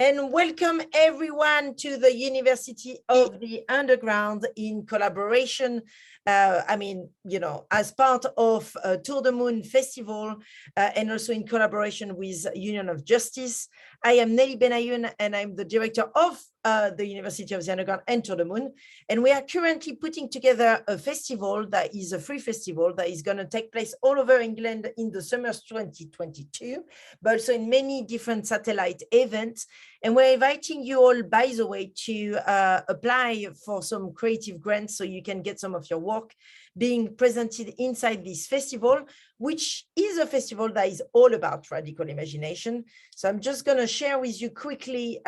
And welcome everyone to the University of the Underground in collaboration, as part of Tour de Moon Festival and also in collaboration with Union of Justice. I am Nelly Benayoun and I'm the director of the University of the Underground and Tour de Moon. And we are currently putting together a festival that is a free festival that is going to take place all over England in the summer 2022, but also in many different satellite events. And we're inviting you all, by the way, to apply for some creative grants so you can get some of your work being presented inside this festival, which is a festival that is all about radical imagination. So I'm just going to share with you quickly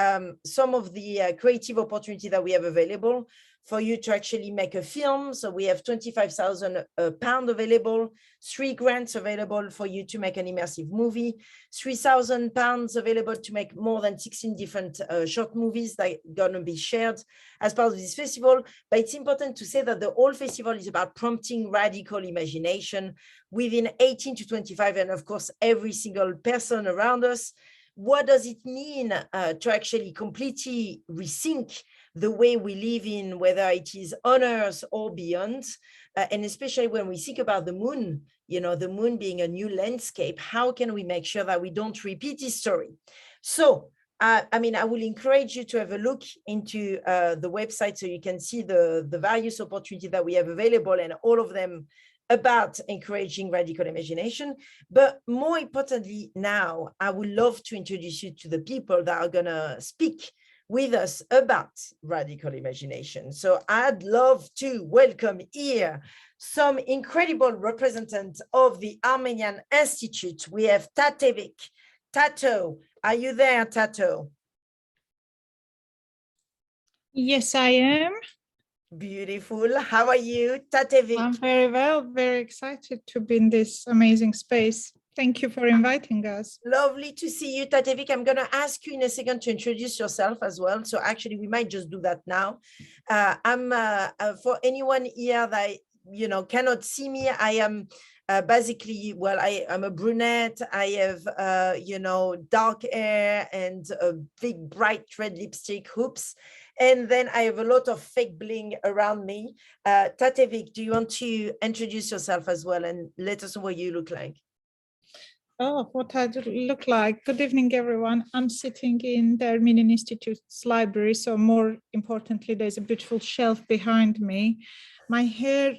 some of the creative opportunity that we have available for you to actually make a film. So we have £25,000 available, 3 grants available for you to make an immersive movie, £3,000 available to make more than 16 different short movies that are going to be shared as part of this festival. But it's important to say that the whole festival is about prompting radical imagination within 18 to 25, and of course, every single person around us. What does it mean to actually completely rethink the way we live in, whether it is on Earth or beyond, and especially when we think about the moon, the moon being a new landscape, how can we make sure that we don't repeat history? So, I will encourage you to have a look into the website so you can see the various opportunities that we have available, and all of them about encouraging radical imagination. But more importantly now, I would love to introduce you to the people that are gonna speak with us about radical imagination. So I'd love to welcome here some incredible representatives of the Armenian Institute. We have Tatevik. Tato, are you there, Tato? Yes, I am. Beautiful. How are you, Tatevik? I'm very well, very excited to be in this amazing space. Thank you for inviting us. Lovely to see you, Tatevik. I'm going to ask you in a second to introduce yourself as well. So actually, we might just do that now. For anyone here that, cannot see me, I am basically, I'm a brunette. I have, dark hair and a big bright red lipstick, hoops. And then I have a lot of fake bling around me. Tatevik, do you want to introduce yourself as well and let us know what you look like? Oh, what I look like. Good evening, everyone. I'm sitting in the Armenian Institute's library. So more importantly, there's a beautiful shelf behind me. My hair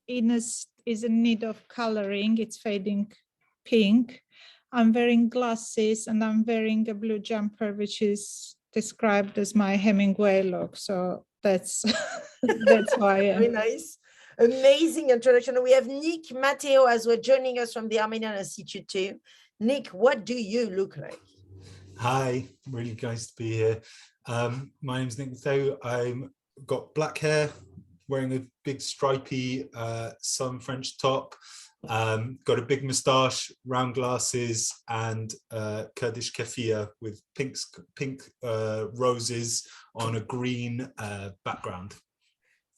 is in need of coloring. It's fading pink. I'm wearing glasses and I'm wearing a blue jumper, which is described as my Hemingway look. So that's why I am. Very nice. Amazing introduction. We have Nick Matheo as well joining us from the Armenian Institute too. Nick, what do you look like? Hi, really nice to be here. My name's Nick Matheo. I've got black hair, wearing a big stripy sun French top, got a big moustache, round glasses, and Kurdish keffiyeh with pink roses on a green background.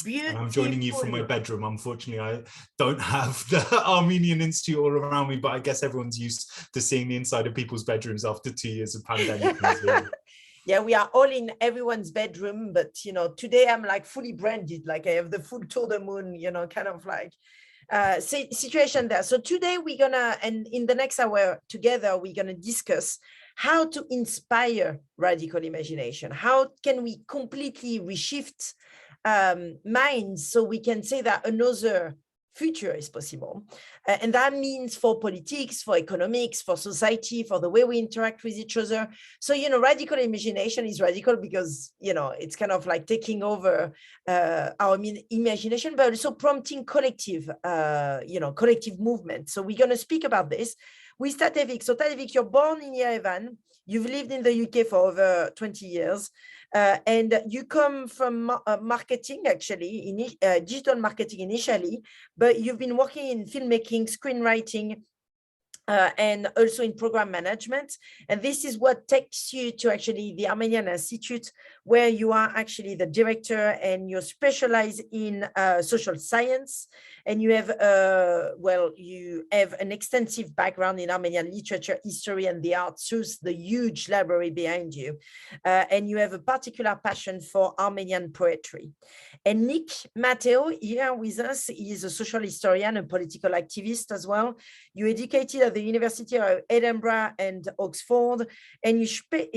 Beautiful. And I'm joining you from my bedroom. Unfortunately, I don't have the Armenian Institute all around me, but I guess everyone's used to seeing the inside of people's bedrooms after 2 years of pandemic. Yeah, we are all in everyone's bedroom, but today I'm like fully branded, like I have the full Tour de Moon, kind of like situation there. So today we're gonna, and in the next hour together, we're gonna discuss how to inspire radical imagination. How can we completely reshift minds so we can say that another future is possible? And that means for politics, for economics, for society, for the way we interact with each other. So, radical imagination is radical because, it's kind of like taking over our imagination, but also prompting collective, collective movement. So we're going to speak about this with Tatevik. So Tatevik, you're born in Yerevan. You've lived in the UK for over 20 years. And you come from marketing, actually, digital marketing initially, but you've been working in filmmaking, screenwriting, and also in program management. And this is what takes you to actually the Armenian Institute, where you are actually the director and you're specialized in social science. And you have, you have an extensive background in Armenian literature, history, and the arts through the huge library behind you. And you have a particular passion for Armenian poetry. And Nick Matheo here with us, he is a social historian, a political activist as well. You educated at the University of Edinburgh and Oxford, and you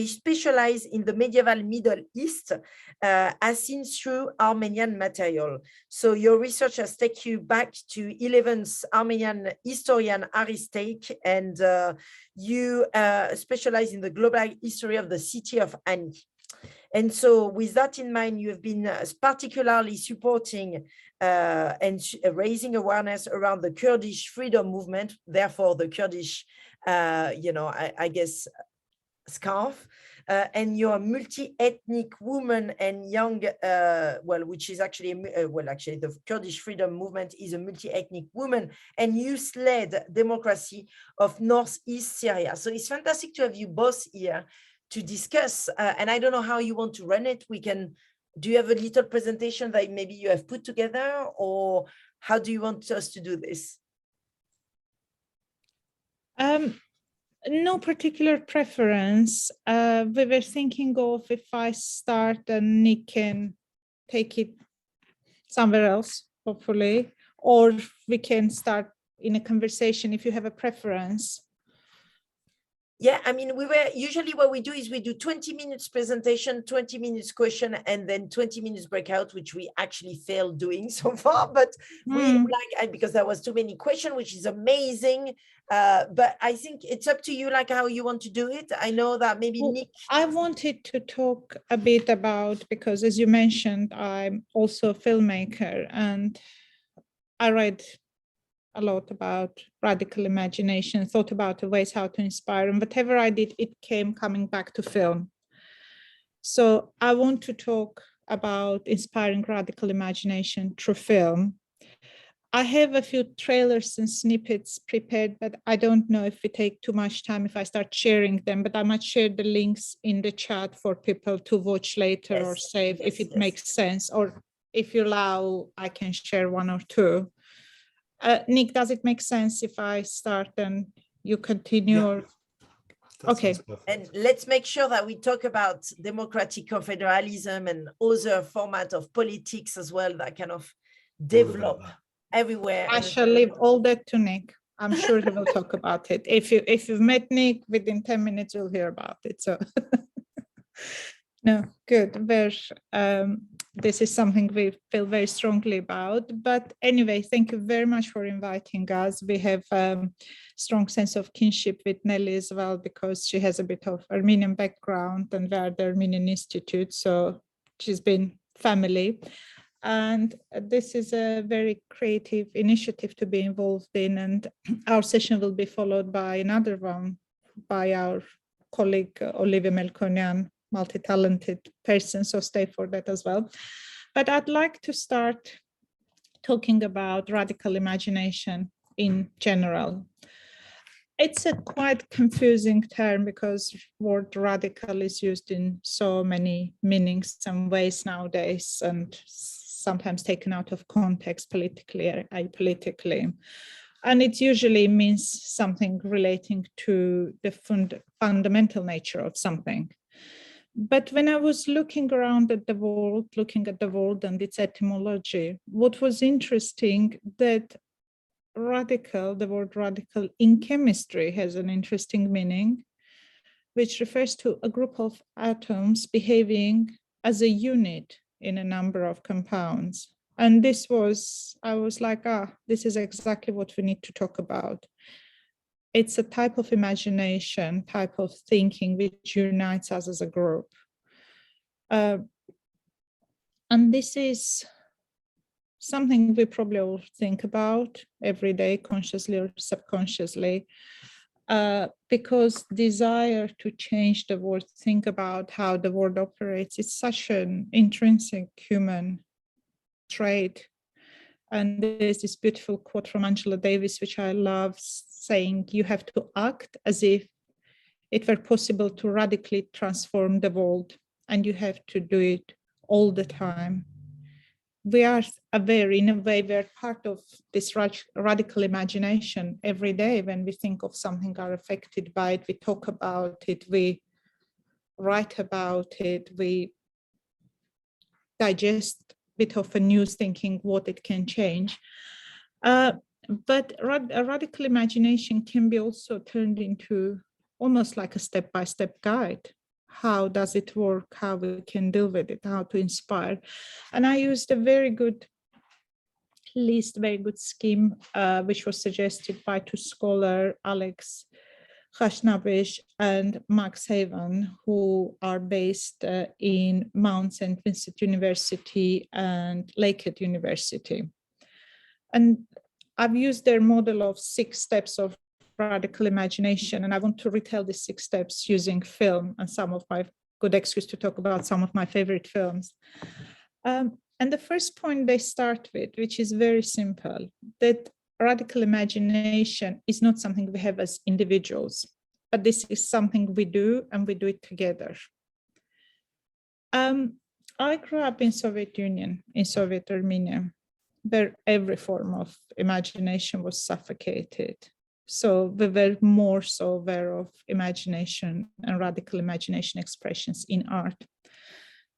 specialize in the medieval Middle East, as seen through Armenian material. So your research has taken you back to 11th Armenian historian Aristake, and you specialize in the global history of the city of Ani. And so with that in mind, you have been particularly supporting and raising awareness around the Kurdish freedom movement, therefore the Kurdish, I guess, scarf. And you're a multi-ethnic woman and young, which is actually, actually the Kurdish freedom movement is a multi-ethnic woman and youth-led democracy of Northeast Syria. So it's fantastic to have you both here to discuss, and I don't know how you want to run it. Do you have a little presentation that maybe you have put together, or how do you want us to do this? No particular preference. We were thinking of if I start and Nick can take it somewhere else, hopefully, or we can start in a conversation if you have a preference. Yeah, I mean, usually what we do is we do 20 minutes presentation, 20 minutes question, and then 20 minutes breakout, which we actually failed doing so far. But because there was too many questions, which is amazing. But I think it's up to you, like how you want to do it. I know that maybe Nick. I wanted to talk a bit about, because as you mentioned, I'm also a filmmaker and I read a lot about radical imagination, thought about the ways how to inspire, and whatever I did, it coming back to film. So I want to talk about inspiring radical imagination through film. I have a few trailers and snippets prepared, but I don't know if we take too much time if I start sharing them, but I might share the links in the chat for people to watch later or save if it makes sense, or if you allow, I can share one or two. Nick, does it make sense if I start and you continue? Yeah, or... Okay. And let's make sure that we talk about democratic confederalism and other format of politics as well that kind of develop everywhere. I shall leave all that to Nick. I'm sure he will talk about it. If you've met Nick, within 10 minutes you'll hear about it. So no, good. This is something we feel very strongly about. But anyway, thank you very much for inviting us. We have a strong sense of kinship with Nelly as well, because she has a bit of Armenian background and we are the Armenian Institute. So she's been family. And this is a very creative initiative to be involved in. And our session will be followed by another one by our colleague, Olivia Melkonian, multi-talented person, so stay for that as well. But I'd like to start talking about radical imagination in general. It's a quite confusing term because word radical is used in so many meanings and ways nowadays, and sometimes taken out of context politically or apolitically. And it usually means something relating to the fundamental nature of something. But when I was looking around at the world, and its etymology, what was interesting that the word radical in chemistry has an interesting meaning, which refers to a group of atoms behaving as a unit in a number of compounds. And I was like, this is exactly what we need to talk about. It's a type of imagination, type of thinking which unites us as a group. And this is something we probably all think about every day, consciously or subconsciously, because desire to change the world, think about how the world operates, it's such an intrinsic human trait. And there's this beautiful quote from Angela Davis, which I love, saying you have to act as if it were possible to radically transform the world, and you have to do it all the time. We are aware, in a way, we're part of this radical imagination every day. When we think of something, are affected by it, we talk about it, we write about it, we digest a bit of a news thinking what it can change. But a radical imagination can be also turned into almost like a step-by-step guide. How does it work? How we can deal with it? How to inspire? And I used a very good scheme, which was suggested by two scholars, Alex Khashnabish and Max Haven, who are based in Mount St. Vincent University and Lakehead University. And I've used their model of 6 steps of radical imagination, and I want to retell the 6 steps using film and some of my good excuse to talk about some of my favorite films. And the first point they start with, which is very simple, that radical imagination is not something we have as individuals, but this is something we do, and we do it together. I grew up in Soviet Union, in Soviet Armenia, where every form of imagination was suffocated. So we were more so aware of imagination and radical imagination expressions in art.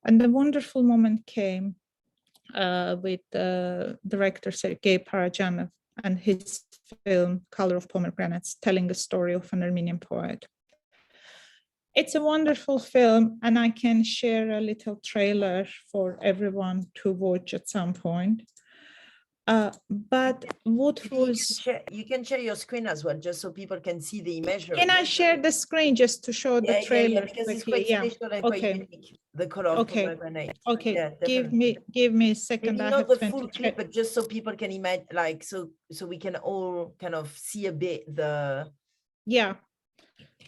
And the wonderful moment came with director Sergei Parajanov and his film Color of Pomegranates, telling the story of an Armenian poet. It's a wonderful film, and I can share a little trailer for everyone to watch at some point. But what was... You can share your screen as well, just so people can see the imagery. Can I share the screen just to show the trailer? Yeah, because it's quite special and quite unique, the color of pomegranate. Okay, Yeah, give me a second. Maybe not the full clip, but just so people can imagine, like, so we can all kind of see a bit the... Yeah.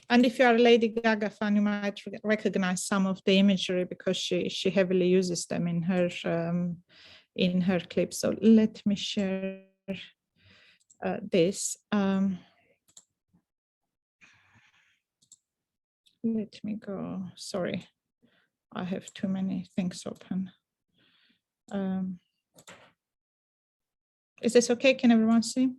And if you are a Lady Gaga fan, you might recognize some of the imagery because she heavily uses them in her clips. So let me share this. Let me go. Sorry, I have too many things open. Is this okay? Can everyone see?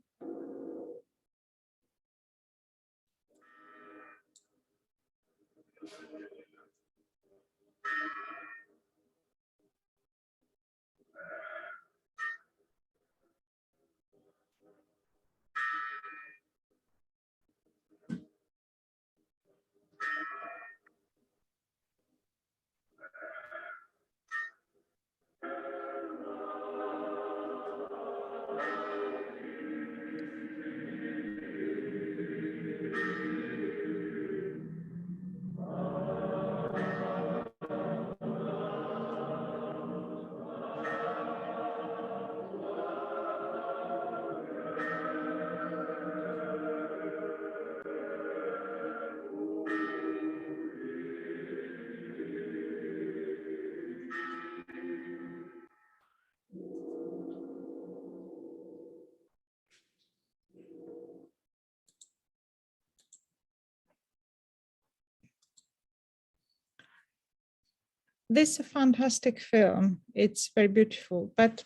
This is a fantastic film. It's very beautiful, but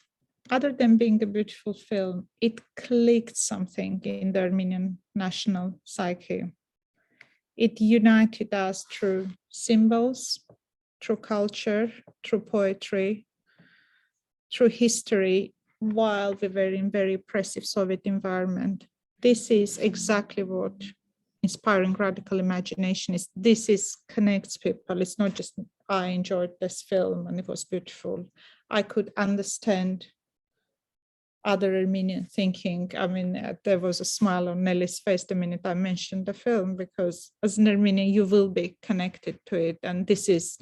other than being a beautiful film, it clicked something in the Armenian national psyche. It united us through symbols, through culture, through poetry, through history, while we were in very oppressive Soviet environment. This is exactly what inspiring radical imagination is. This connects people. It's not just I enjoyed this film and it was beautiful. I could understand other Armenian thinking. I mean, there was a smile on Nelly's face the minute I mentioned the film, because as an Armenian, you will be connected to it. And this is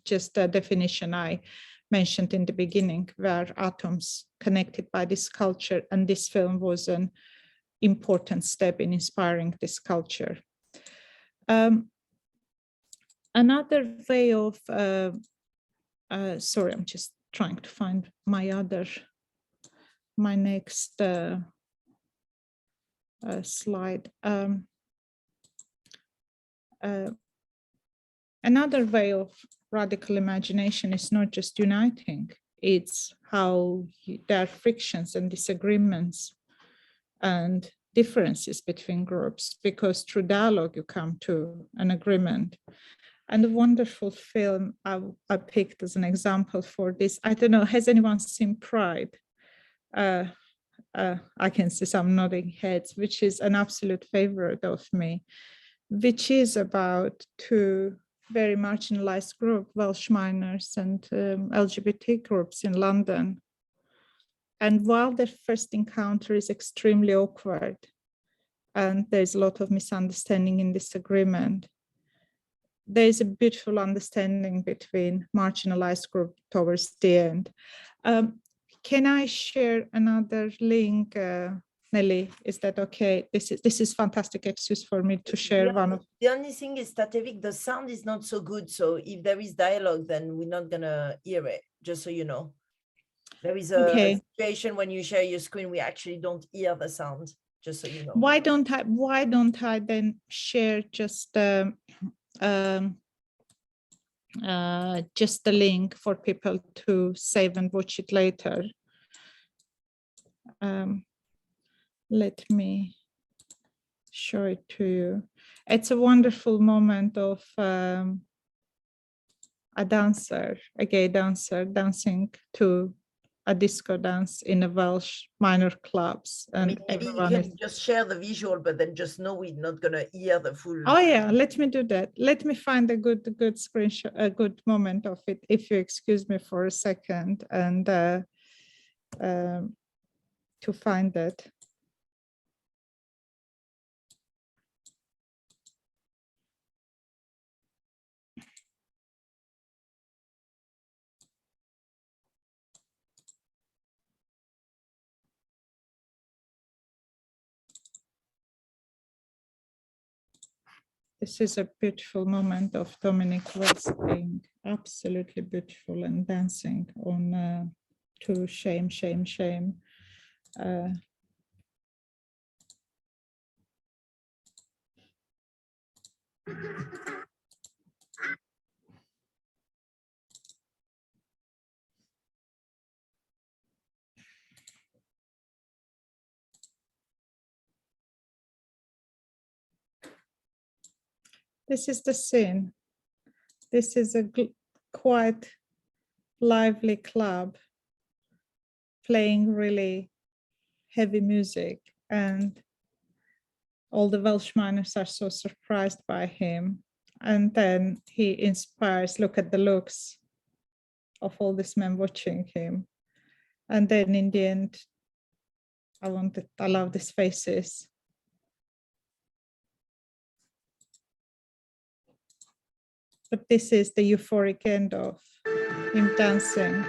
just a definition I mentioned in the beginning, where atoms connected by this culture, and this film was an important step in inspiring this culture. Another way of, sorry, I'm just trying to find my next slide. Another way of radical imagination is not just uniting, it's how there are frictions and disagreements and differences between groups, because through dialogue you come to an agreement. And a wonderful film I picked as an example for this, I don't know, has anyone seen Pride? I can see some nodding heads, which is an absolute favorite of me, which is about two very marginalized groups, Welsh miners and LGBT groups in London. And while their first encounter is extremely awkward, and there's a lot of misunderstanding and disagreement, there's a beautiful understanding between marginalized group towards the end. Can I share another link, Nelly? Is that okay? This is fantastic excuse for me to share one of. The only thing is, Tatevik, the sound is not so good. So if there is dialogue, then we're not gonna hear it. Just so you know, there is a situation when you share your screen, we actually don't hear the sound. Just so you know. Why don't I then share just the link for people to save and watch it later? Let me show it to you. It's a wonderful moment of a dancer, a gay dancer, dancing to a disco dance in a Welsh minor clubs, and I mean, maybe you can just share the visual, but then just know we're not gonna hear the full. Oh yeah, let me do that. Let me find a good screenshot, a good moment of it, if you excuse me for a second, and to find that. This is a beautiful moment of Dominic West being absolutely beautiful and dancing on to Shame, Shame, Shame. This is the scene. This is a quite lively club playing really heavy music, and all the Welsh miners are so surprised by him. And then he inspires, look at the looks of all these men watching him. And then in the end, I love these faces. But this is the euphoric end of him dancing.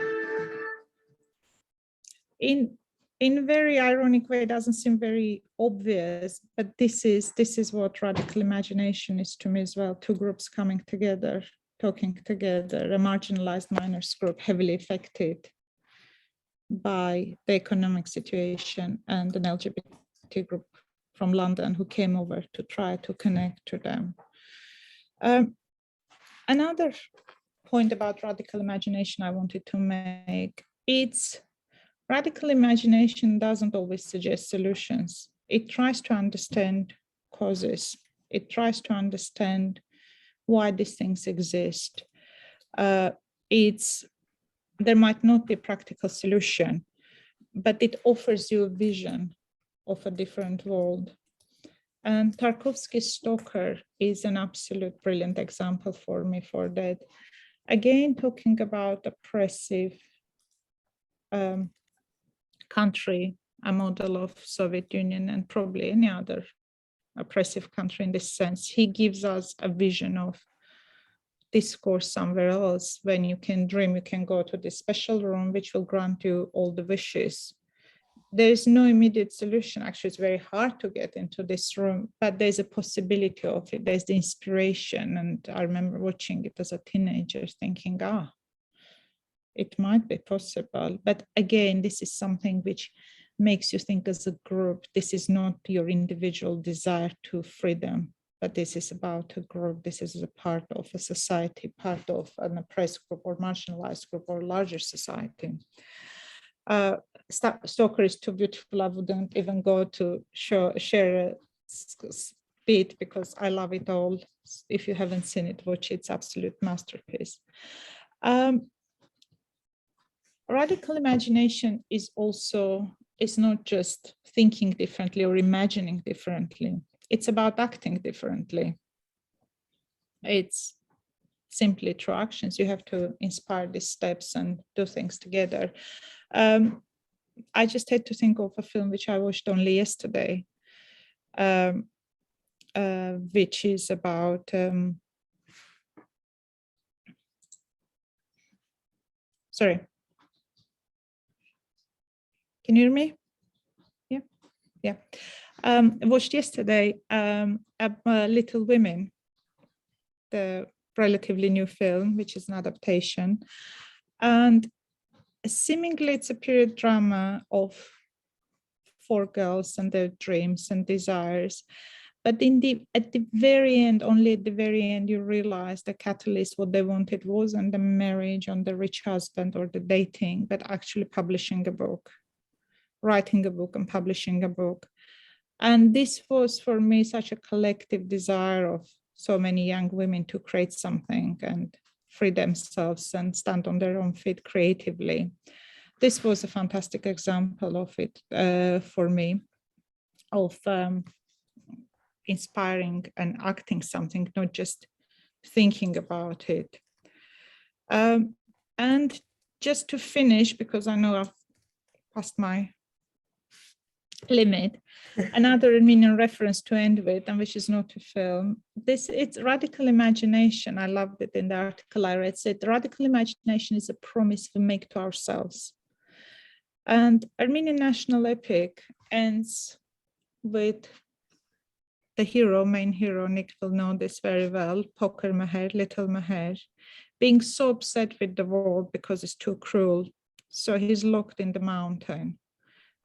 In a very ironic way, it doesn't seem very obvious, but this is what radical imagination is to me as well. Two groups coming together, talking together, a marginalized miners group heavily affected by the economic situation, and an LGBT group from London who came over to try to connect to them. Another point about radical imagination I wanted to make, it's radical imagination doesn't always suggest solutions. It tries to understand causes. It tries to understand why these things exist. There might not be a practical solution, but it offers you a vision of a different world. And Tarkovsky's Stalker is an absolute brilliant example for me for that. Again, talking about oppressive country, a model of Soviet Union and probably any other oppressive country in this sense, he gives us a vision of discourse somewhere else. When you can dream, you can go to this special room which will grant you all the wishes. There is no immediate solution. Actually, it's very hard to get into this room, but there's a possibility of it. There's the inspiration. And I remember watching it as a teenager thinking, it might be possible. But again, this is something which makes you think as a group. This is not your individual desire to freedom, but this is about a group. This is a part of a society, part of an oppressed group or marginalized group or larger society. Stalker is too beautiful. I wouldn't even go to share a bit because I love it all. If you haven't seen it, watch it. It's absolute masterpiece. Radical imagination is not just thinking differently or imagining differently. It's about acting differently. It's simply through actions. You have to inspire these steps and do things together. I just had to think of a film which I watched only yesterday, which is about sorry. Can you hear me? Yeah. I watched yesterday Little Women, the relatively new film, which is an adaptation. And seemingly it's a period drama of 4 girls and their dreams and desires. But at the very end, only at the very end, you realize the catalyst, what they wanted wasn't the marriage or the rich husband or the dating, but actually publishing a book, writing a book and publishing a book. And this was for me such a collective desire of so many young women to create something and free themselves and stand on their own feet creatively. This was a fantastic example of it for me, of inspiring and acting something, not just thinking about it. And just to finish, because I know I've passed my limit, another Armenian reference to end with, and which is not a film. It's radical imagination. I loved it in the article I read. Said radical imagination is a promise we make to ourselves. And Armenian national epic ends with the hero, main hero, Nick will know this very well, Poker Meher, Little Meher, being so upset with the world because it's too cruel. So he's locked in the mountain.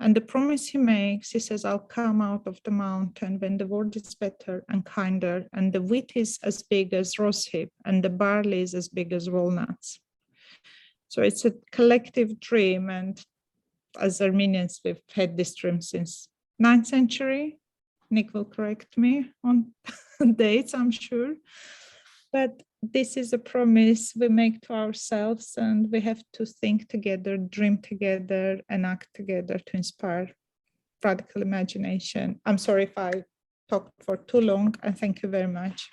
And the promise he makes, he says, I'll come out of the mountain when the world is better and kinder, and the wheat is as big as rosehip, and the barley is as big as walnuts. So it's a collective dream. And as Armenians, we've had this dream since 9th century. Nick will correct me on dates, I'm sure. But this is a promise we make to ourselves, and we have to think together, dream together, and act together to inspire radical imagination. I'm sorry if I talked for too long, and thank you very much.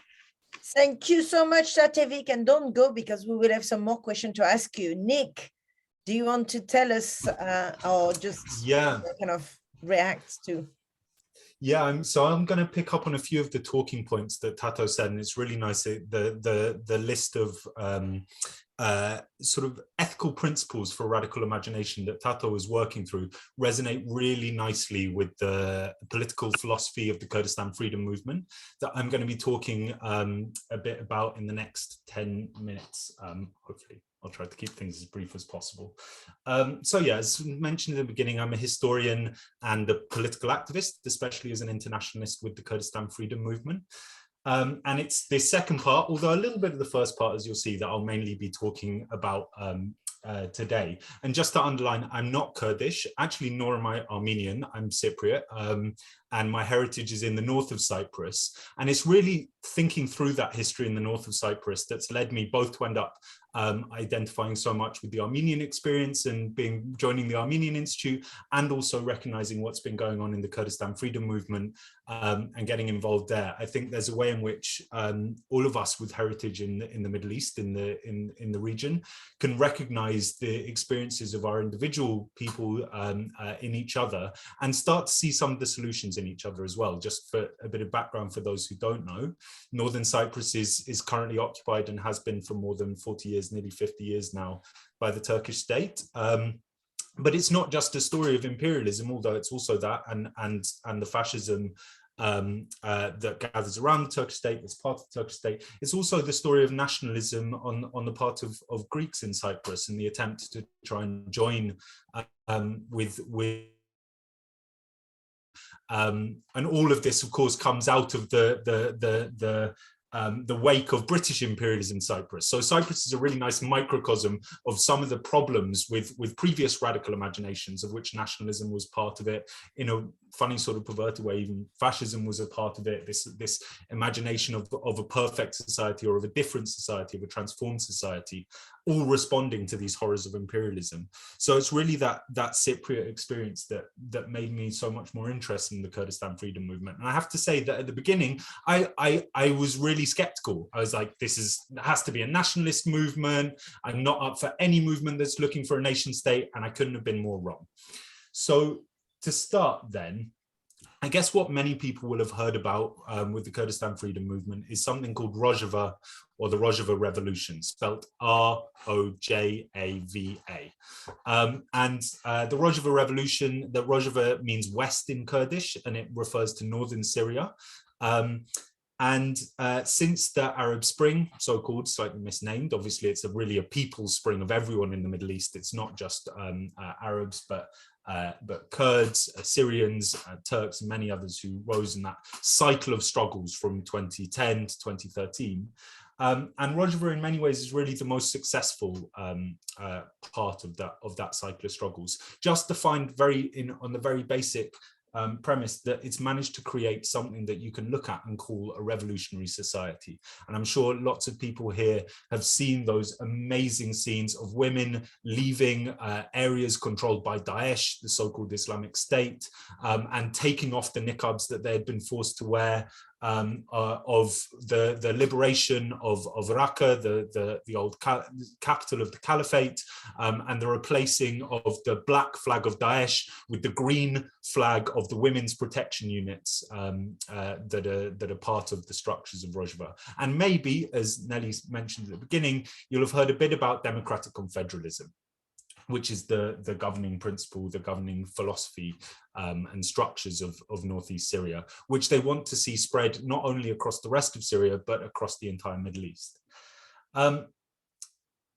Thank you so much, Tatevik, and don't go because we will have some more questions to ask you. Nick, do you want to tell us or just kind of react to? Yeah, so I'm going to pick up on a few of the talking points that Tato said, and it's really nice the list of sort of ethical principles for radical imagination that Tato was working through resonate really nicely with the political philosophy of the Kurdistan freedom movement that I'm going to be talking a bit about in the next 10 minutes, hopefully. I'll try to keep things as brief as possible. So yeah, as mentioned in the beginning, I'm a historian and a political activist, especially as an internationalist with the Kurdistan freedom movement. And it's the second part, although a little bit of the first part, as you'll see, that I'll mainly be talking about today. And just to underline, I'm not Kurdish, actually, nor am I Armenian, I'm Cypriot. And my heritage is in the north of Cyprus. And it's really thinking through that history in the north of Cyprus that's led me both to end up identifying so much with the Armenian experience and joining the Armenian Institute, and also recognizing what's been going on in the Kurdistan freedom movement and getting involved there. I think there's a way in which all of us with heritage in the Middle East, in the region, can recognize the experiences of our individual people in each other and start to see some of the solutions in each other as well. Just for a bit of background for those who don't know, Northern Cyprus is currently occupied and has been for more than 40 years, nearly 50 years now, by the Turkish state. But it's not just a story of imperialism, although it's also that, and the fascism that gathers around the Turkish state, that's part of the Turkish state. It's also the story of nationalism on the part of Greeks in Cyprus, and the attempt to try and join with And all of this, of course, comes out of the wake of British imperialism in Cyprus. So Cyprus is a really nice microcosm of some of the problems with previous radical imaginations, of which nationalism was part of it. In a funny sort of perverted way, even fascism was a part of it. This imagination of a perfect society, or of a different society, of a transformed society, all responding to these horrors of imperialism. So it's really that Cypriot experience that made me so much more interested in the Kurdistan freedom movement. And I have to say that at the beginning, I was really skeptical. I was like, this has to be a nationalist movement. I'm not up for any movement that's looking for a nation state, and I couldn't have been more wrong. So to start then, I guess what many people will have heard about with the Kurdistan freedom movement is something called Rojava, or the Rojava Revolution, spelt Rojava. The Rojava Revolution, the Rojava means west in Kurdish, and it refers to northern Syria. Since the Arab Spring, so-called, slightly misnamed, obviously it's really a people's spring of everyone in the Middle East. It's not just Arabs, but Kurds, Syrians, Turks, and many others who rose in that cycle of struggles from 2010 to 2013. And Rojava, in many ways, is really the most successful part of that cycle of struggles. Just defined on the very basic premise that it's managed to create something that you can look at and call a revolutionary society. And I'm sure lots of people here have seen those amazing scenes of women leaving areas controlled by Daesh, the so-called Islamic State, and taking off the niqabs that they had been forced to wear, of the liberation of Raqqa, the old capital of the caliphate, and the replacing of the black flag of Daesh with the green flag of the women's protection units that are part of the structures of Rojava. And maybe, as Nelly mentioned at the beginning, you'll have heard a bit about democratic confederalism, which is the governing principle, the governing philosophy and structures of Northeast Syria, which they want to see spread not only across the rest of Syria, but across the entire Middle East.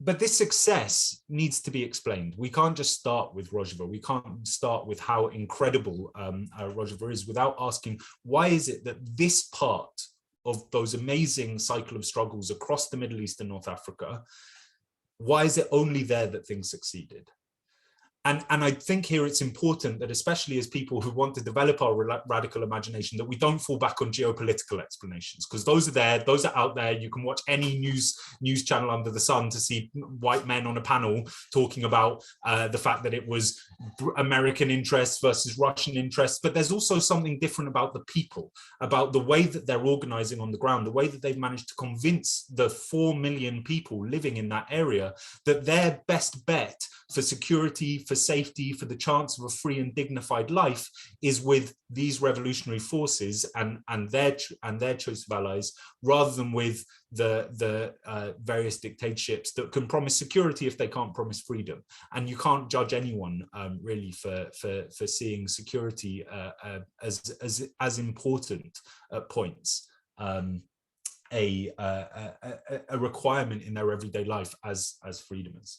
But this success needs to be explained. We can't just start with Rojava. We can't start with how incredible Rojava is without asking, why is it that this part of those amazing cycle of struggles across the Middle East and North Africa, why is it only there that things succeeded? And I think here it's important that, especially as people who want to develop our radical imagination, that we don't fall back on geopolitical explanations, because those are out there. You can watch any news channel under the sun to see white men on a panel talking about the fact that it was American interests versus Russian interests. But there's also something different about the people, about the way that they're organizing on the ground, the way that they've managed to convince the 4 million people living in that area that their best bet for security, for safety, for the chance of a free and dignified life is with these revolutionary forces and their choice of allies, rather than with the various dictatorships that can promise security if they can't promise freedom. And you can't judge anyone really for seeing security as important at points. A requirement in their everyday life as freedom is.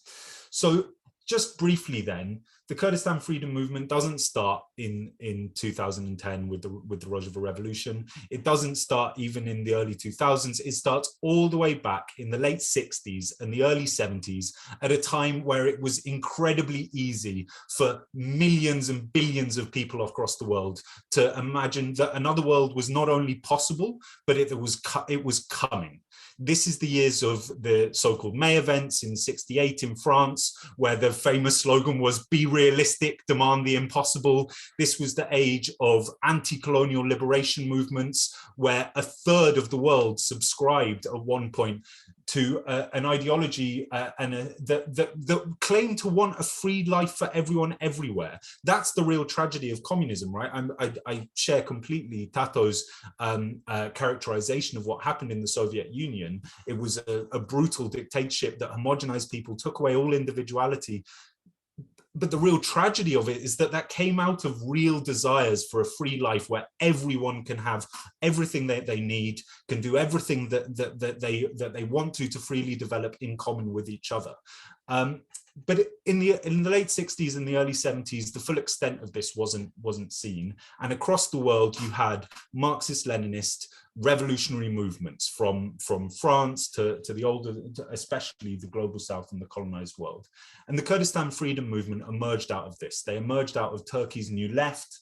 So just briefly then, the Kurdistan freedom movement doesn't start in 2010 with the Rojava Revolution. It doesn't start even in the early 2000s. It starts all the way back in the late 60s and the early 70s, at a time where it was incredibly easy for millions and billions of people across the world to imagine that another world was not only possible, but it was coming. This is the years of the so-called May events in '68 in France, where the famous slogan was "Be realistic, demand the impossible." This was the age of anti-colonial liberation movements, where a third of the world subscribed at one point to an ideology that claimed to want a free life for everyone everywhere. That's the real tragedy of communism, right? I share completely Tato's characterization of what happened in the Soviet Union. It was a brutal dictatorship that homogenized people, took away all individuality. But the real tragedy of it is that came out of real desires for a free life, where everyone can have everything that they need, can do everything that they want to freely develop in common with each other. But in the late 60s and the early 70s, the full extent of this wasn't seen. And across the world, you had Marxist-Leninist revolutionary movements from France to the older, especially the global south and the colonized world. And the Kurdistan freedom movement emerged out of this. They emerged out of Turkey's New Left,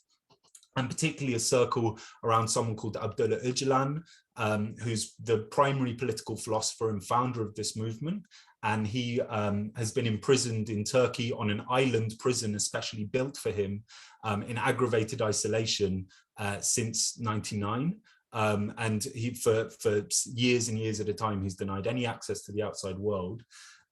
and particularly a circle around someone called Abdullah Öcalan, who's the primary political philosopher and founder of this movement. And he has been imprisoned in Turkey on an island prison especially built for him in aggravated isolation since '99. And he, for years and years at a time, he's denied any access to the outside world.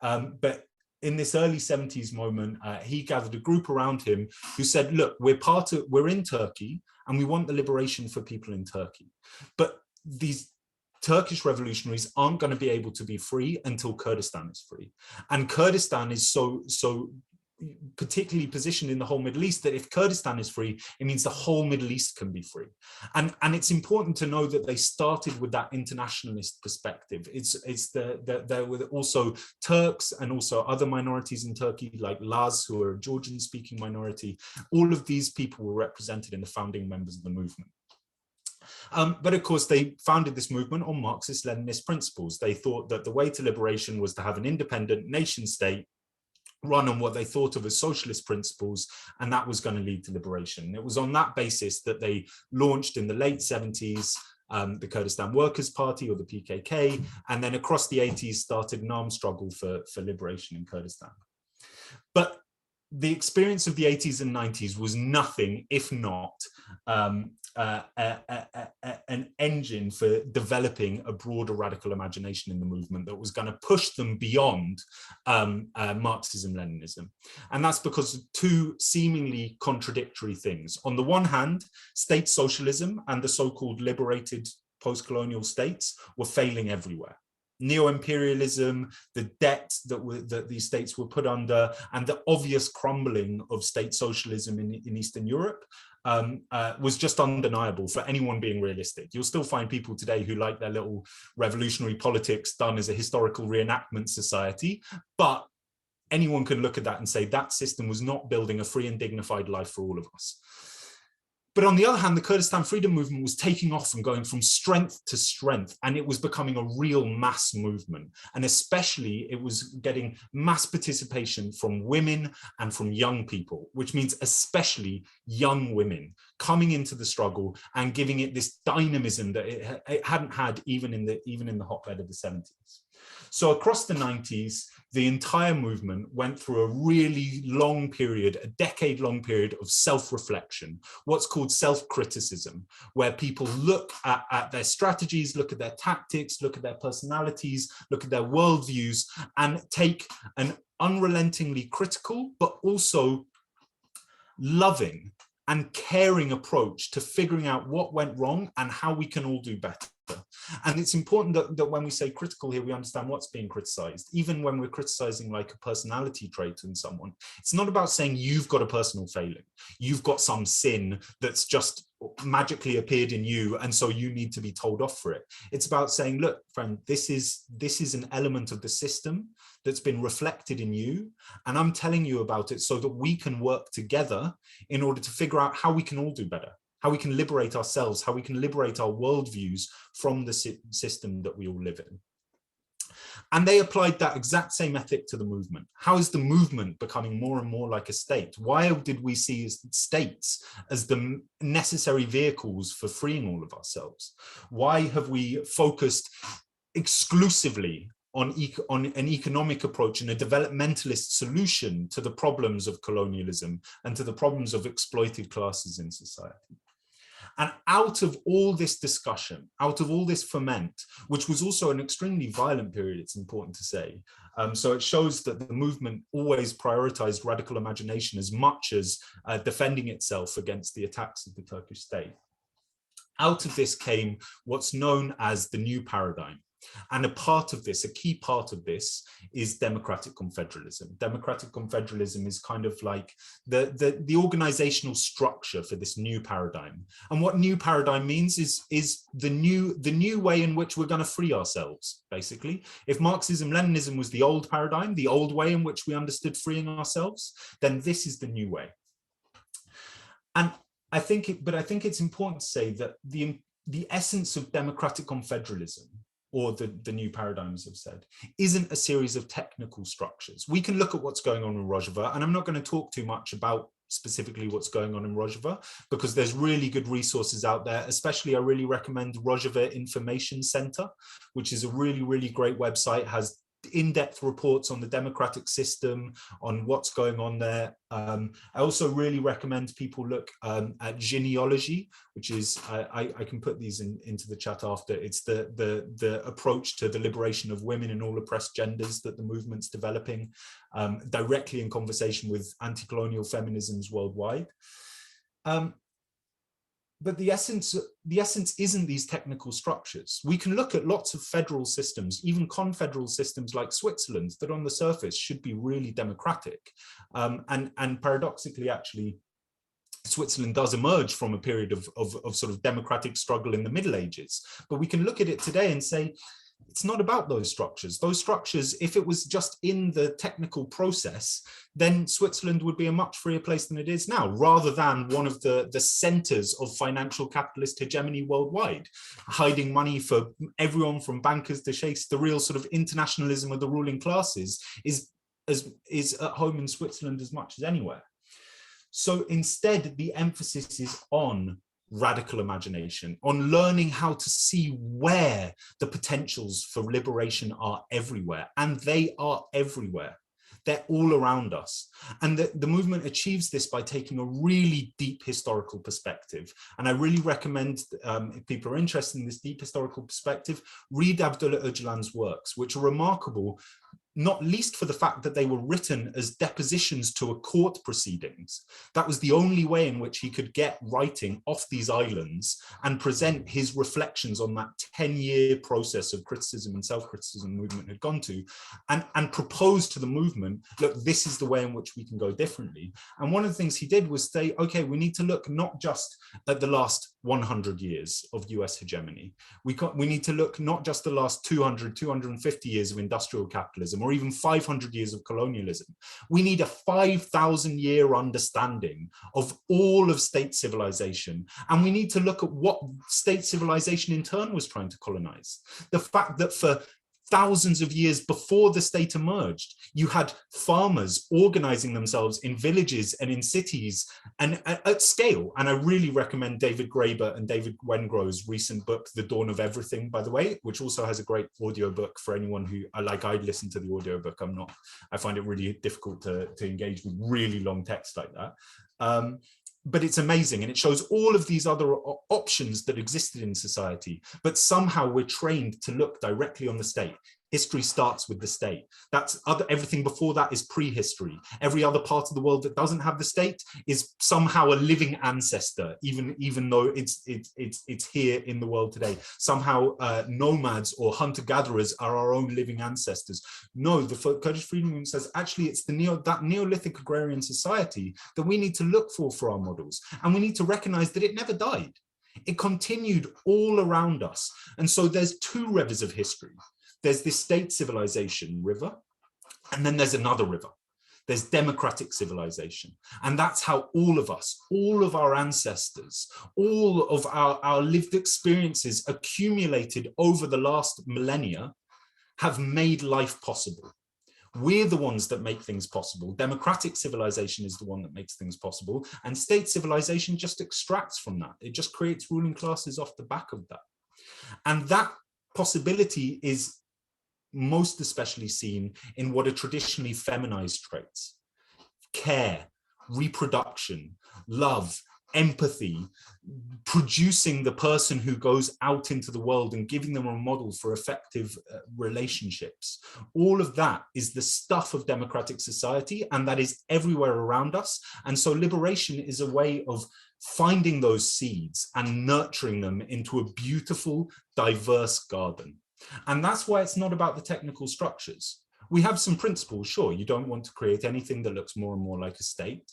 But in this early 70s moment, he gathered a group around him who said, look, we're in Turkey and we want the liberation for people in Turkey. But these Turkish revolutionaries aren't going to be able to be free until Kurdistan is free. And Kurdistan is so particularly positioned in the whole Middle East that if Kurdistan is free, it means the whole Middle East can be free. And it's important to know that they started with that internationalist perspective. There were also Turks and also other minorities in Turkey, like Laz, who are a Georgian-speaking minority. All of these people were represented in the founding members of the movement. But of course, they founded this movement on Marxist-Leninist principles. They thought that the way to liberation was to have an independent nation state run on what they thought of as socialist principles, and that was going to lead to liberation. It was on that basis that they launched in the late 70s the Kurdistan Workers' Party, or the PKK, and then across the 80s started an armed struggle for liberation in Kurdistan. But the experience of the 80s and 90s was nothing if not an engine for developing a broader radical imagination in the movement that was going to push them beyond Marxism-Leninism. And that's because of two seemingly contradictory things. On the one hand, state socialism and the so-called liberated post-colonial states were failing everywhere. Neo-imperialism, the debt that these states were put under, and the obvious crumbling of state socialism in Eastern Europe was just undeniable for anyone being realistic. You'll still find people today who like their little revolutionary politics done as a historical reenactment society, but anyone can look at that and say that system was not building a free and dignified life for all of us. But on the other hand, the Kurdistan freedom movement was taking off and going from strength to strength, and it was becoming a real mass movement. And especially it was getting mass participation from women and from young people, which means especially young women coming into the struggle and giving it this dynamism that it hadn't had even in the hotbed of the 70s. So across the 90s, the entire movement went through a really long period, a decade-long period of self-reflection, what's called self-criticism, where people look at their strategies, look at their tactics, look at their personalities, look at their worldviews, and take an unrelentingly critical, but also loving and caring approach to figuring out what went wrong and how we can all do better. And it's important that when we say critical here, we understand what's being criticized. Even when we're criticizing like a personality trait in someone, it's not about saying you've got a personal failing. You've got some sin that's just magically appeared in you, and so you need to be told off for it. It's about saying, look, friend, this is an element of the system that's been reflected in you, and I'm telling you about it so that we can work together in order to figure out how we can all do better, how we can liberate ourselves, how we can liberate our worldviews from the system that we all live in. And they applied that exact same ethic to the movement. How is the movement becoming more and more like a state? Why did we see states as the necessary vehicles for freeing all of ourselves? Why have we focused exclusively on an economic approach and a developmentalist solution to the problems of colonialism and to the problems of exploited classes in society? And out of all this discussion, out of all this ferment, which was also an extremely violent period, it's important to say, so it shows that the movement always prioritized radical imagination as much as defending itself against the attacks of the Turkish state. Out of this came what's known as the new paradigm. And a part of this, a key part of this, is democratic confederalism. Democratic confederalism is kind of like the organizational structure for this new paradigm. And what new paradigm means is the new way in which we're going to free ourselves, basically. If Marxism, Leninism was the old paradigm, the old way in which we understood freeing ourselves, then this is the new way. And I think it's important to say that the essence of democratic confederalism, or the new paradigms have said, isn't a series of technical structures. We can look at what's going on in Rojava, and I'm not going to talk too much about specifically what's going on in Rojava, because there's really good resources out there. Especially, I really recommend Rojava Information Center, which is a really, really great website, has in-depth reports on the democratic system, on what's going on there. I also really recommend people look at genealogy, which is, I can put these into the chat after. It's the approach to the liberation of women in all oppressed genders that the movement's developing, directly in conversation with anti-colonial feminisms worldwide. But the essence isn't these technical structures. We can look at lots of federal systems, even confederal systems like Switzerland, that on the surface should be really democratic. And paradoxically, actually, Switzerland does emerge from a period of sort of democratic struggle in the Middle Ages. But we can look at it today and say, it's not about those structures. Those structures, if it was just in the technical process, then Switzerland would be a much freer place than it is now, rather than one of the centers of financial capitalist hegemony worldwide, hiding money for everyone from bankers to sheikhs. The real sort of internationalism of the ruling classes is at home in Switzerland as much as anywhere. So instead, the emphasis is on radical imagination, on learning how to see where the potentials for liberation are everywhere, and they are everywhere. They're all around us. And the movement achieves this by taking a really deep historical perspective. And I really recommend, if people are interested in this deep historical perspective, read Abdullah Öcalan's works, which are remarkable, not least for the fact that they were written as depositions to a court proceedings. That was the only way in which he could get writing off these islands and present his reflections on that 10-year process of criticism and self-criticism the movement had gone to, and propose to the movement, look, this is the way in which we can go differently. And one of the things he did was say, okay, we need to look not just at the last 100 years of US hegemony. We need to look not just the last 200, 250 years of industrial capitalism, or even 500 years of colonialism. We need a 5,000-year understanding of all of state civilization. And we need to look at what state civilization in turn was trying to colonize. The fact that for thousands of years before the state emerged, you had farmers organizing themselves in villages and in cities and at scale. And I really recommend David Graeber and David Wengrow's recent book, The Dawn of Everything, by the way, which also has a great audiobook for anyone who, I'd listen to the audiobook. I find it really difficult to engage with really long text like that. But it's amazing, and it shows all of these other options that existed in society, but somehow we're trained to look directly on the state. History starts with the state. Everything before that is prehistory. Every other part of the world that doesn't have the state is somehow a living ancestor, even though it's here in the world today. Somehow nomads or hunter-gatherers are our own living ancestors. No, the Kurdish Freedom Movement says actually it's that Neolithic agrarian society that we need to look for our models, and we need to recognize that it never died. It continued all around us. And so there's two rivers of history. There's this state civilization river, and then there's another river. There's democratic civilization. And that's how all of us, all of our ancestors, all of our lived experiences accumulated over the last millennia have made life possible. We're the ones that make things possible. Democratic civilization is the one that makes things possible. And state civilization just extracts from that. It just creates ruling classes off the back of that. And that possibility is most especially seen in what are traditionally feminized traits: care, reproduction, love, empathy, producing the person who goes out into the world and giving them a model for effective relationships. All of that is the stuff of democratic society, and that is everywhere around us. And so liberation is a way of finding those seeds and nurturing them into a beautiful, diverse garden. And that's why it's not about the technical structures. We have some principles, sure. You don't want to create anything that looks more and more like a state.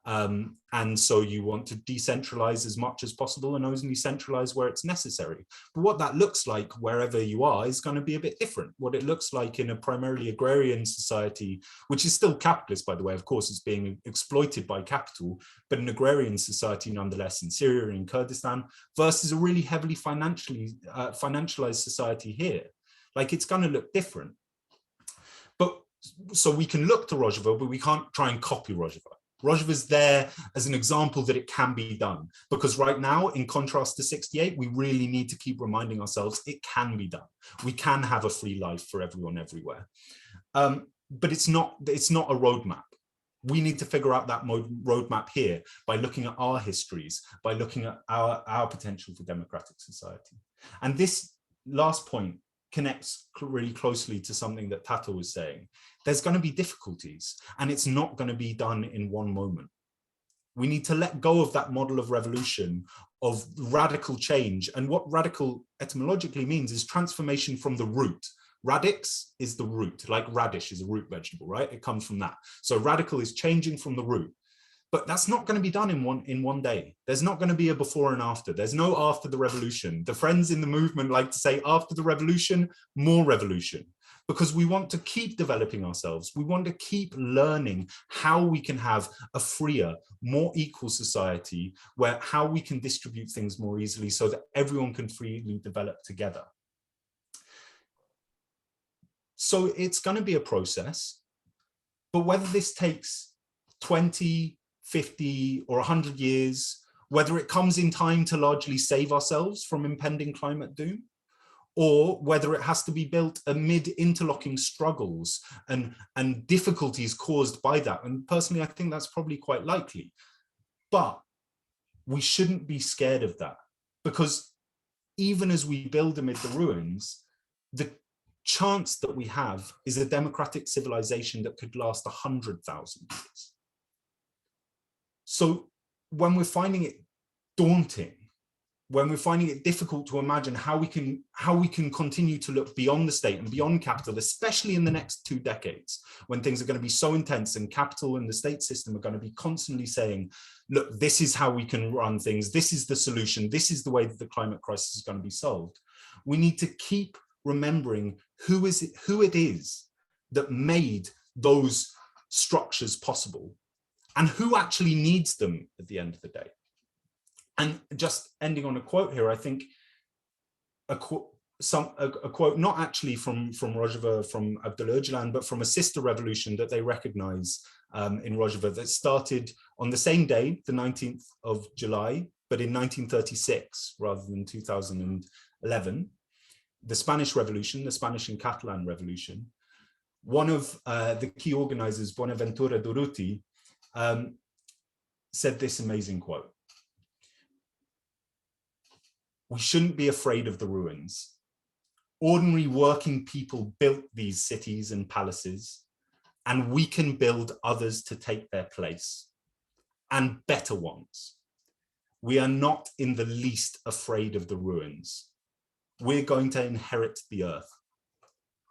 And so you want to decentralize as much as possible and only centralize where it's necessary. But what that looks like wherever you are is going to be a bit different. What it looks like in a primarily agrarian society, which is still capitalist, by the way, of course, it's being exploited by capital, but an agrarian society nonetheless in Syria and in Kurdistan, versus a really heavily financialized society here. Like, it's going to look different. But so we can look to Rojava, but we can't try and copy Rojava. Rojava is there as an example that it can be done, because right now, in contrast to 68, we really need to keep reminding ourselves it can be done. We can have a free life for everyone everywhere. But it's not a roadmap. We need to figure out that roadmap here by looking at our histories, by looking at our potential for democratic society. And this last point connects really closely to something that Tato was saying. There's going to be difficulties, and it's not going to be done in one moment. We need to let go of that model of revolution, of radical change. And what radical etymologically means is transformation from the root. Radix is the root, like radish is a root vegetable, right? It comes from that. So radical is changing from the root. But that's not going to be done in one day. There's not going to be a before and after. There's no after the revolution. The friends in the movement like to say after the revolution, more revolution, because we want to keep developing ourselves. We want to keep learning how we can have a freer, more equal society, where how we can distribute things more easily so that everyone can freely develop together. So it's going to be a process, but whether this takes 20, 50 or 100 years, whether it comes in time to largely save ourselves from impending climate doom, or whether it has to be built amid interlocking struggles and difficulties caused by that. And personally, I think that's probably quite likely. But we shouldn't be scared of that, because even as we build amid the ruins, the chance that we have is a democratic civilization that could last 100,000 years. So when we're finding it daunting, when we're finding it difficult to imagine how we can continue to look beyond the state and beyond capital, especially in the next 2 decades, when things are going to be so intense and capital and the state system are going to be constantly saying, look, this is how we can run things, this is the solution, this is the way that the climate crisis is going to be solved. We need to keep remembering who it is that made those structures possible, and who actually needs them at the end of the day. And just ending on a quote here, I think a quote not actually from Rojava, from Abdullah Öcalan, but from a sister revolution that they recognize in Rojava that started on the same day, the 19th of July, but in 1936 rather than 2011, the Spanish Revolution, the Spanish and Catalan Revolution. One of the key organizers, Bonaventura Durruti, said this amazing quote: "We shouldn't be afraid of the ruins. Ordinary working people built these cities and palaces, and we can build others to take their place, and better ones. We are not in the least afraid of the ruins. We're going to inherit the earth.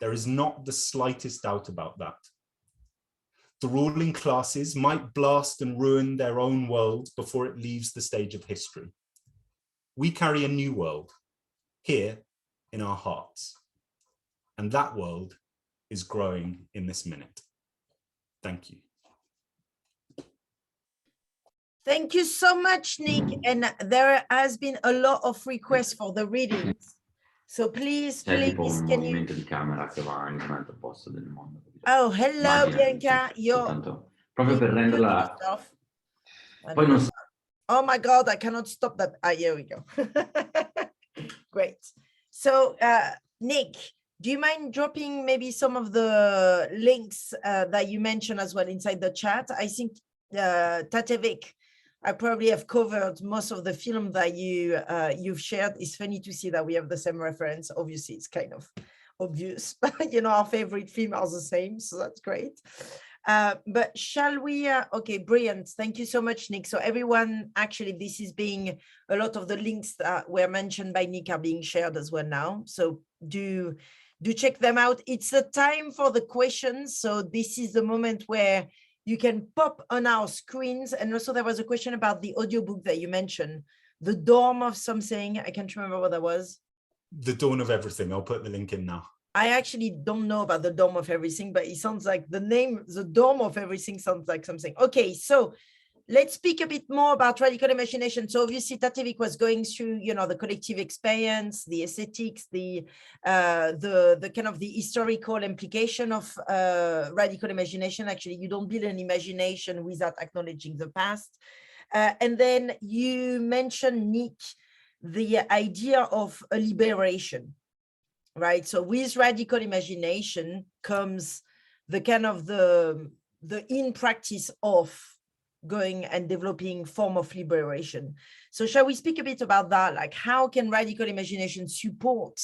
There is not the slightest doubt about that. The ruling classes might blast and ruin their own world before it leaves the stage of history. We carry a new world here in our hearts, and that world is growing in this minute." Thank you. Thank you so much, Nick. And there has been a lot of requests for the readings. So please, C'è tipo un can you... movimento di camera che va in un altro posto del mondo. Oh, hello, Immagina, Bianca. soltanto, proprio per renderla... Poi non... Oh my God, I cannot stop that. Ah, here we go. Great. So, Nick, do you mind dropping maybe some of the links that you mentioned as well inside the chat? I think Tatevik, I probably have covered most of the film that you've shared. It's funny to see that we have the same reference. Obviously, it's kind of obvious, but you know, our favorite film are the same, so that's great. But shall we, okay, brilliant. Thank you so much, Nick. So everyone, actually, this is being, a lot of the links that were mentioned by Nick are being shared as well now. So do check them out. It's the time for the questions. So this is the moment where you can pop on our screens. And also there was a question about the audiobook that you mentioned, The Dawn of something. I can't remember what that was. The Dawn of Everything. I'll put the link in now. I actually don't know about the Dome of Everything, but it sounds like the name, the Dome of Everything sounds like something. Okay, so let's speak a bit more about radical imagination. So obviously Tatevik was going through, you know, the collective experience, the aesthetics, the kind of the historical implication of radical imagination. Actually, you don't build an imagination without acknowledging the past. And then you mentioned, Nick, the idea of a liberation, right? So with radical imagination comes the kind of the in practice of going and developing form of liberation. So shall we speak a bit about that? Like, how can radical imagination support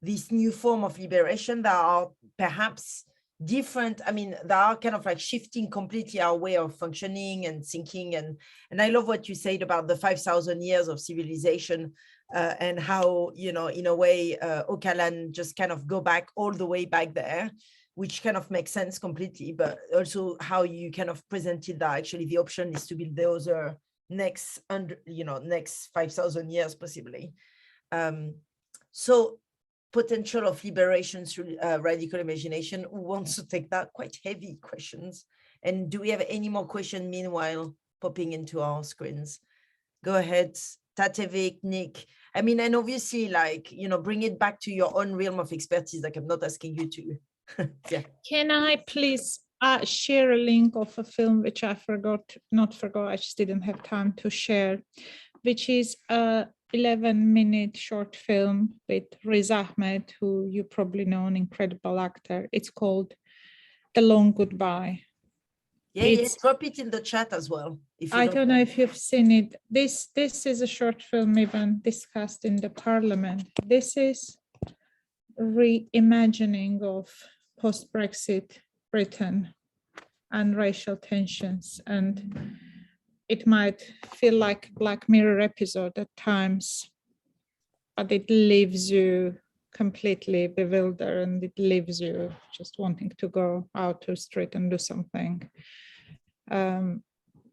this new form of liberation that are perhaps different? I mean, that are kind of like shifting completely our way of functioning and thinking. And I love what you said about the 5,000 years of civilization and how, you know, in a way, Ocalan just kind of go back all the way back there, which kind of makes sense completely, but also how you kind of presented that actually the option is to build the other next 5,000 years possibly. So potential of liberation through radical imagination. Who wants to take that? Quite heavy questions. And do we have any more questions meanwhile popping into our screens? Go ahead, Tatevik, Nick. I mean, and obviously, like, you know, bring it back to your own realm of expertise. Like, I'm not asking you to. Yeah. Can I please share a link of a film which I I just didn't have time to share, which is a 11-minute short film with Riz Ahmed, who you probably know, an incredible actor. It's called The Long Goodbye. Yeah, drop it in the chat as well. I don't know if you've seen it. This is a short film even discussed in the parliament. This is reimagining of post-Brexit Britain and racial tensions, and it might feel like a Black Mirror episode at times, but it leaves you completely bewildered and it leaves you just wanting to go out to the street and do something.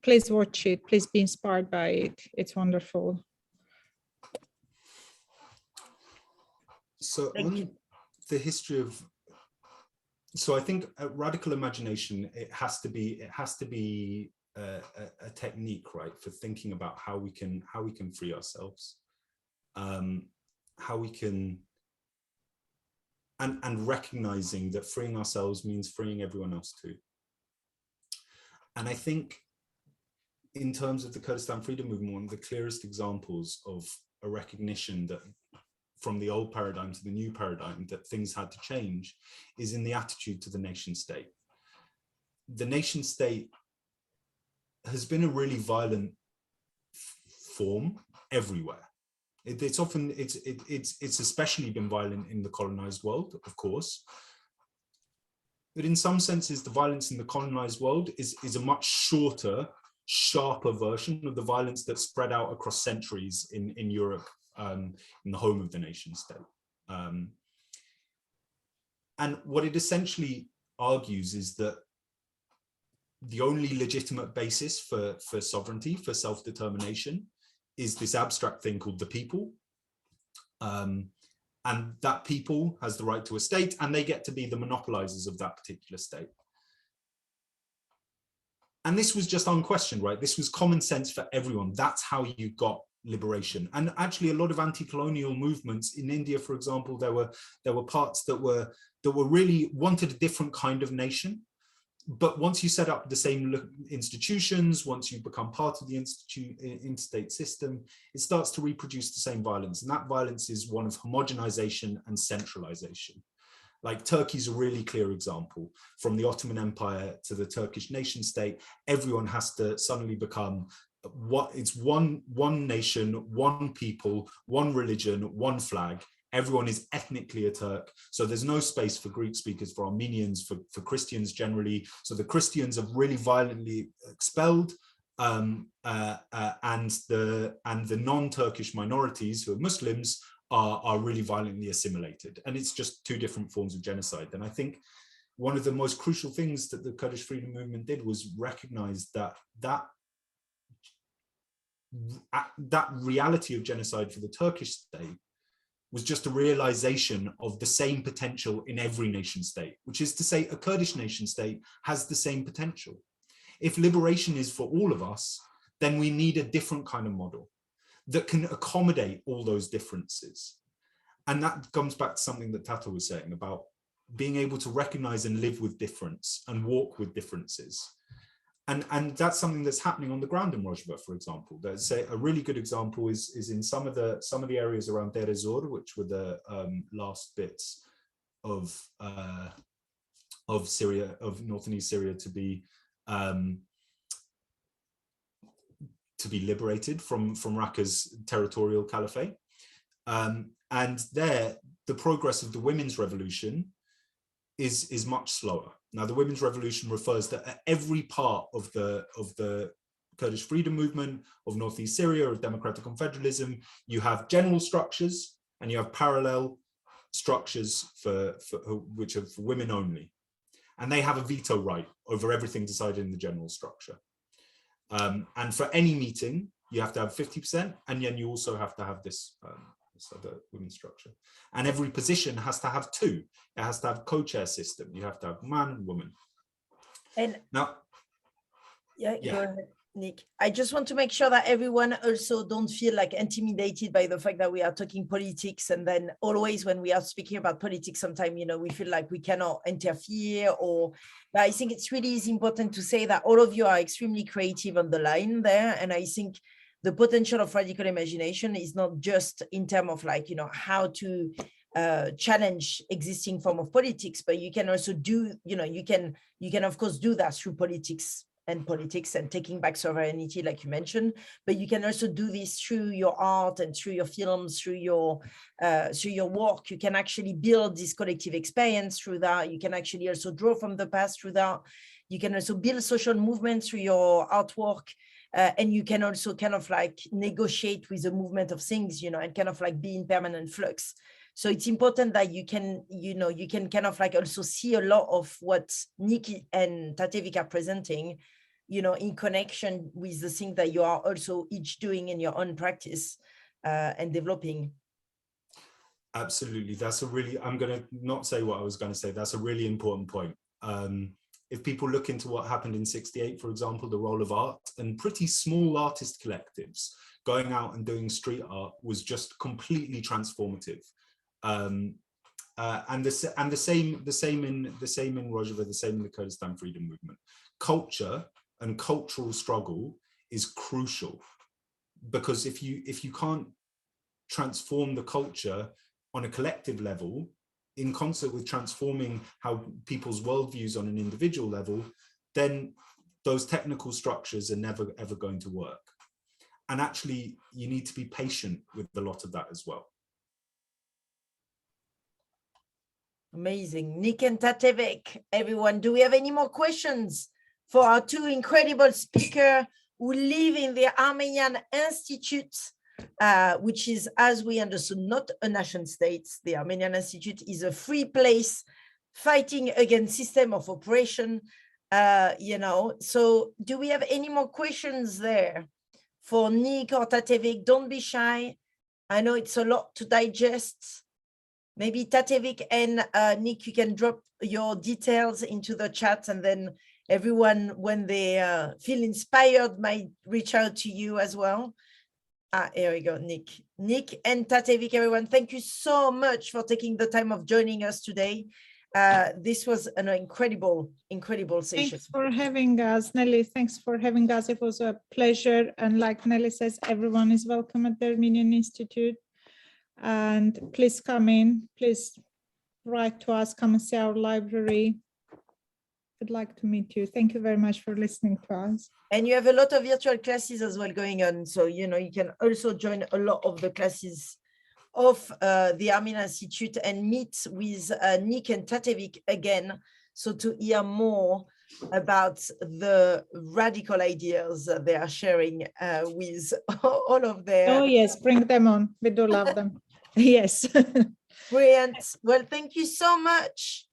Please watch it, please be inspired by it. It's wonderful. So on the history of, so I think radical imagination, it has to be a technique, right, for thinking about how we can free ourselves, how we can, and recognizing that freeing ourselves means freeing everyone else too. And I think in terms of the Kurdistan freedom movement, one of the clearest examples of a recognition that from the old paradigm to the new paradigm, that things had to change, is in the attitude to the nation state. The nation state has been a really violent form everywhere. It's especially been violent in the colonized world, of course. But in some senses, the violence in the colonized world is a much shorter, sharper version of the violence that spread out across centuries in Europe, in the home of the nation state. And what it essentially argues is that the only legitimate basis for sovereignty, for self-determination, is this abstract thing called the people. And that people has the right to a state, and they get to be the monopolizers of that particular state. And this was just unquestioned, right? This was common sense for everyone. That's how you got liberation. And actually a lot of anti-colonial movements in India, for example, there were parts that were really wanted a different kind of nation. But once you set up the same institutions, once you become part of the interstate system, it starts to reproduce the same violence. And that violence is one of homogenization and centralization. Like Turkey's a really clear example. From the Ottoman Empire to the Turkish nation state, everyone has to suddenly become it's one nation, one people, one religion, one flag. Everyone is ethnically a Turk. So there's no space for Greek speakers, for Armenians, for Christians generally. So the Christians are really violently expelled. And the non-Turkish minorities who are Muslims are really violently assimilated. And it's just two different forms of genocide. And I think one of the most crucial things that the Kurdish freedom movement did was recognize that reality of genocide for the Turkish state was just a realization of the same potential in every nation state, which is to say a Kurdish nation state has the same potential. If liberation is for all of us, then we need a different kind of model that can accommodate all those differences. And that comes back to something that Tata was saying about being able to recognize and live with difference and walk with differences. And that's something that's happening on the ground in Rojava, for example. There's a really good example is in some of the areas around Deir ez-Zor, which were the last bits of Syria, of north and east Syria, to be liberated from Raqqa's territorial caliphate. And there, the progress of the women's revolution is much slower. Now, the women's revolution refers that at every part of the Kurdish freedom movement, of northeast Syria, of democratic confederalism, you have general structures and you have parallel structures which are for women only. And they have a veto right over everything decided in the general structure. And for any meeting, you have to have 50%, and then you also have to have this other women's structure. And every position has to have two. It has to have co-chair system. You have to have man and woman. And now, go ahead, Nick. I just want to make sure that everyone also don't feel like intimidated by the fact that we are talking politics, and then always when we are speaking about politics, sometimes we feel like we cannot interfere. But I think it's really important to say that all of you are extremely creative on the line there, and I think the potential of radical imagination is not just in terms of how to challenge existing form of politics, but you can also do, you can of course do that through politics and taking back sovereignty, like you mentioned, but you can also do this through your art and through your films, through your work. You can actually build this collective experience through that. You can actually also draw from the past through that. You can also build social movements through your artwork. And you can also kind of negotiate with the movement of things, and kind of be in permanent flux. So it's important that you can kind of also see a lot of what Nick and Tatevik are presenting, in connection with the thing that you are also each doing in your own practice and developing. Absolutely. That's I'm going to not say what I was going to say. That's a really important point. If people look into what happened in '68, for example, the role of art and pretty small artist collectives going out and doing street art was just completely transformative. And the same in Rojava, the same in the Kurdistan freedom movement. Culture and cultural struggle is crucial, because if you can't transform the culture on a collective level, in concert with transforming how people's worldviews on an individual level, then those technical structures are never ever going to work. And actually, you need to be patient with a lot of that as well. Amazing. Nick and Tatevik, everyone, do we have any more questions for our two incredible speakers who live in the Armenian Institute, which is, as we understood, not a nation state. The Armenian Institute is a free place fighting against system of oppression, So do we have any more questions there for Nick or Tatevik? Don't be shy. I know it's a lot to digest. Maybe Tatevik and Nick, you can drop your details into the chat, and then everyone, when they feel inspired, might reach out to you as well. Here we go, Nick. Nick and Tatevik, everyone, thank you so much for taking the time of joining us today. This was an incredible session. Thanks for having us, Nelly. Thanks for having us. It was a pleasure. And like Nelly says, everyone is welcome at the Armenian Institute. And please come in, please write to us, come and see our library. I'd like to meet you. Thank you very much for listening to us. And you have a lot of virtual classes as well going on. So, you can also join a lot of the classes of the Armenian Institute and meet with Nick and Tatevik again. So to hear more about the radical ideas that they are sharing with all of their... Oh yes, bring them on. We do love them. Yes. Brilliant. Well, thank you so much.